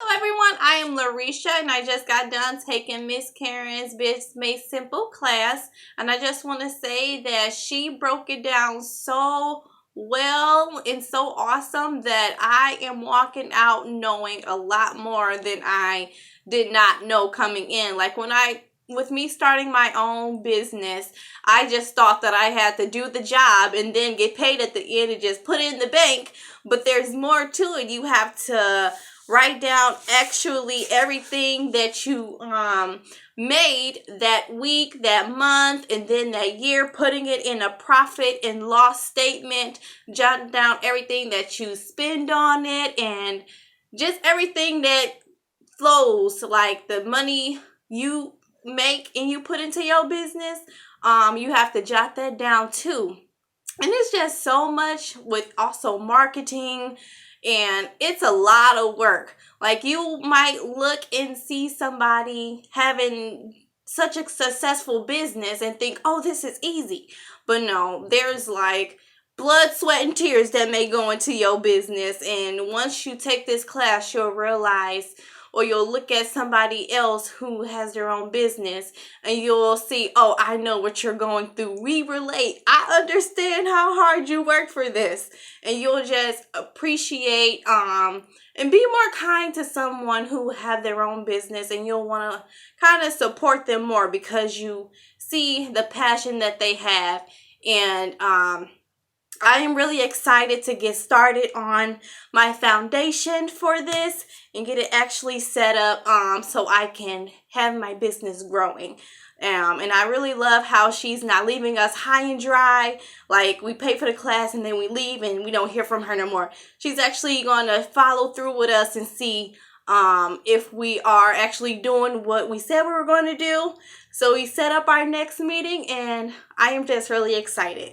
Hello everyone, I am Laurisha and I just got done taking Miss Karen's Biz Made Simple class, and I just want to say that she broke it down so well and so awesome that I am walking out knowing a lot more than I did not know coming in. Like with me starting my own business, I just thought that I had to do the job and then get paid at the end and just put it in the bank, but there's more to it. You have to write down actually everything that you made that week, that month, and then that year, putting it in a profit and loss statement, jotting down everything that you spend on it, and just everything that flows, like the money you make and you put into your business. You have to jot that down too. And it's just so much with also marketing, and it's a lot of work. Like, you might look and see somebody having such a successful business and think, oh, this is easy. But no, there's like blood, sweat, and tears that may go into your business. And once you take this class, you'll realize, or you'll look at somebody else who has their own business and you'll see, oh, I know what you're going through. We relate. I understand how hard you work for this. And you'll just appreciate and be more kind to someone who have their own business, and you'll want to kind of support them more because you see the passion that they have. And I am really excited to get started on my foundation for this and get it actually set up so I can have my business growing. And I really love how she's not leaving us high and dry. Like, we pay for the class and then we leave and we don't hear from her no more. She's actually going to follow through with us and see if we are actually doing what we said we were going to do. So we set up our next meeting and I am just really excited.